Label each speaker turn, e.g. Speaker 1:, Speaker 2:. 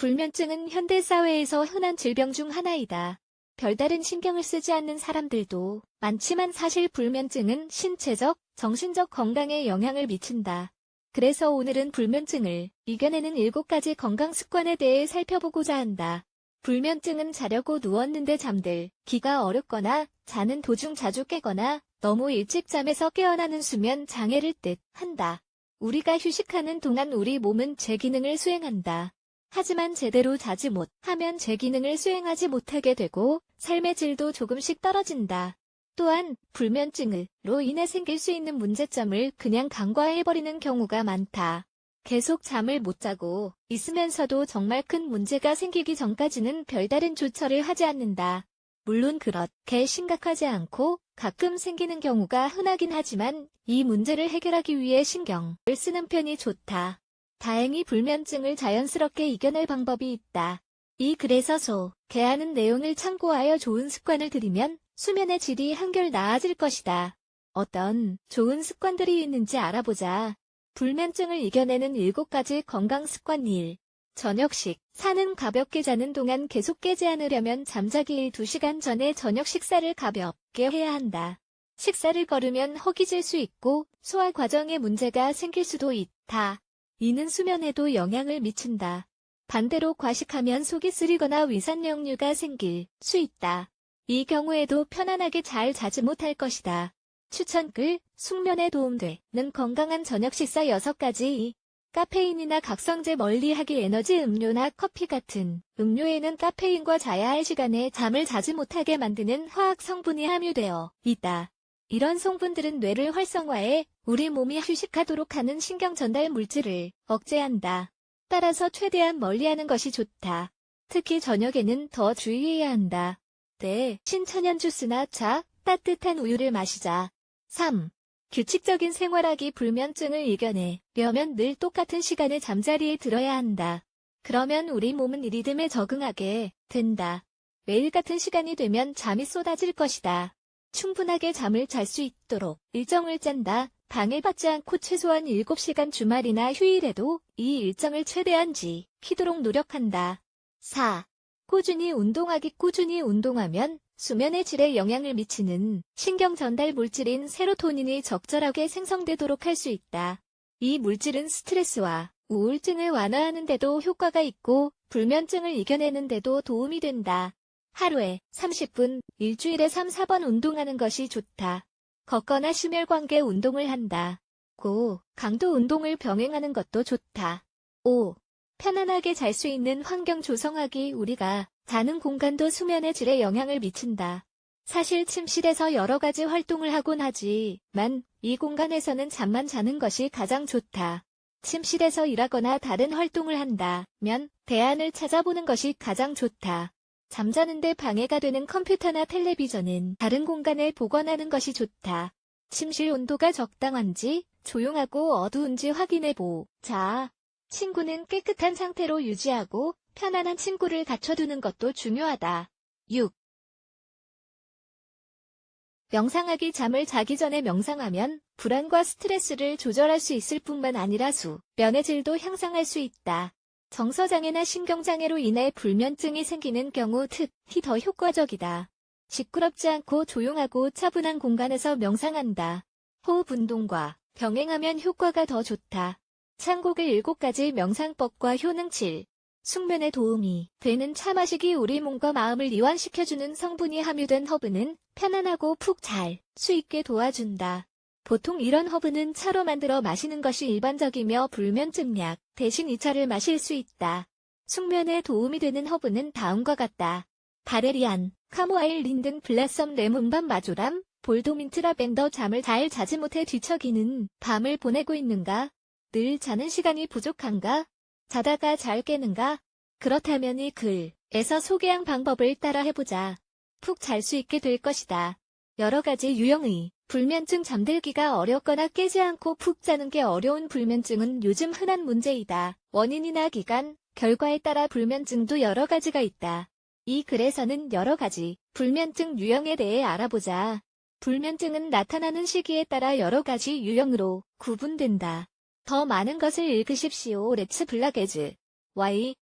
Speaker 1: 불면증은 현대사회에서 흔한 질병 중 하나이다. 별다른 신경을 쓰지 않는 사람들도 많지만 사실 불면증은 신체적, 정신적 건강에 영향을 미친다. 그래서 오늘은 불면증을 이겨내는 7가지 건강 습관에 대해 살펴보고자 한다. 불면증은 자려고 누웠는데 잠들기가 어렵거나 자는 도중 자주 깨거나 너무 일찍 잠에서 깨어나는 수면 장애를 뜻한다. 우리가 휴식하는 동안 우리 몸은 제 기능을 수행한다. 하지만 제대로 자지 못하면 제 기능을 수행하지 못하게 되고 삶의 질도 조금씩 떨어진다. 또한 불면증으로 인해 생길 수 있는 문제점을 그냥 간과해버리는 경우가 많다. 계속 잠을 못 자고 있으면서도 정말 큰 문제가 생기기 전까지는 별다른 조처를 하지 않는다. 물론 그렇게 심각하지 않고 가끔 생기는 경우가 흔하긴 하지만 이 문제를 해결하기 위해 신경을 쓰는 편이 좋다. 다행히 불면증을 자연스럽게 이겨낼 방법이 있다. 이 글에서 소개하는 내용을 참고하여 좋은 습관을 들이면 수면의 질이 한결 나아질 것이다. 어떤 좋은 습관들이 있는지 알아보자. 불면증을 이겨내는 7가지 건강 습관 1. 저녁식. 사는 가볍게 자는 동안 계속 깨지 않으려면 잠자기 2시간 전에 저녁 식사를 가볍게 해야 한다. 식사를 거르면 허기질 수 있고 소화 과정에 문제가 생길 수도 있다. 이는 수면에도 영향을 미친다. 반대로 과식하면 속이 쓰리거나 위산역류가 생길 수 있다. 이 경우에도 편안하게 잘 자지 못할 것이다. 추천글, 숙면에 도움되는 건강한 저녁 식사 6가지. 카페인이나 각성제 멀리하기 에너지 음료나 커피 같은 음료에는 카페인과 자야 할 시간에 잠을 자지 못하게 만드는 화학 성분이 함유되어 있다. 이런 성분들은 뇌를 활성화해 우리 몸이 휴식하도록 하는 신경 전달 물질을 억제한다. 따라서 최대한 멀리하는 것이 좋다. 특히 저녁에는 더 주의해야 한다. 신천연 주스나 차, 따뜻한 우유를 마시자. 3. 규칙적인 생활하기. 불면증을 이겨내려면 늘 똑같은 시간에 잠자리에 들어야 한다. 그러면 우리 몸은 이 리듬에 적응하게 된다. 매일 같은 시간이 되면 잠이 쏟아질 것이다. 충분하게 잠을 잘 수 있도록 일정을 짠다. 방해받지 않고 최소한 7시간 주말이나 휴일에도 이 일정을 최대한 지키도록 노력한다. 4. 꾸준히 운동하기. 꾸준히 운동하면 수면의 질에 영향을 미치는 신경 전달 물질인 세로토닌이 적절하게 생성되도록 할 수 있다. 이 물질은 스트레스와 우울증을 완화하는 데도 효과가 있고 불면증을 이겨내는 데도 도움이 된다. 하루에 30분, 일주일에 3-4번 운동하는 것이 좋다. 걷거나 심혈관계 운동을 한다. 강도 운동을 병행하는 것도 좋다. 5. 편안하게 잘 수 있는 환경 조성하기. 우리가 자는 공간도 수면의 질에 영향을 미친다. 사실 침실에서 여러 가지 활동을 하곤 하지만 이 공간에서는 잠만 자는 것이 가장 좋다. 침실에서 일하거나 다른 활동을 한다면 대안을 찾아보는 것이 가장 좋다. 잠자는데 방해가 되는 컴퓨터나 텔레비전은 다른 공간에 보관하는 것이 좋다. 침실 온도가 적당한지 조용하고 어두운지 확인해보자. 친구는 깨끗한 상태로 유지하고 편안한 친구를 갖춰두는 것도 중요하다. 6. 명상하기. 잠을 자기 전에 명상하면 불안과 스트레스를 조절할 수 있을 뿐만 아니라 수면의 질도 향상할 수 있다. 정서장애나 신경장애로 인해 불면증이 생기는 경우 특히 더 효과적이다. 시끄럽지 않고 조용하고 차분한 공간에서 명상한다. 호흡 운동과 병행하면 효과가 더 좋다. 참고글 7가지 명상법과 효능 7. 숙면에 도움이 되는 차 마시기. 우리 몸과 마음을 이완시켜주는 성분이 함유된 허브는 편안하고 푹 잘 수 있게 도와준다. 보통 이런 허브는 차로 만들어 마시는 것이 일반적이며 불면증 약 대신 이 차를 마실 수 있다. 숙면에 도움이 되는 허브는 다음과 같다. 바레리안, 카모아일, 린든, 블라썸, 레몬밤, 마조람, 볼도민트, 라벤더. 잠을 잘 자지 못해 뒤척이는 밤을 보내고 있는가? 늘 자는 시간이 부족한가? 자다가 잘 깨는가? 그렇다면 이 글에서 소개한 방법을 따라 해보자. 푹 잘 수 있게 될 것이다. 여러 가지 유형의 불면증. 잠들기가 어렵거나 깨지 않고 푹 자는 게 어려운 불면증은 요즘 흔한 문제이다. 원인이나 기간, 결과에 따라 불면증도 여러 가지가 있다. 이 글에서는 여러 가지 불면증 유형에 대해 알아보자. 불면증은 나타나는 시기에 따라 여러 가지 유형으로 구분된다. 더 많은 것을 읽으십시오. 렛츠 블락에즈 Y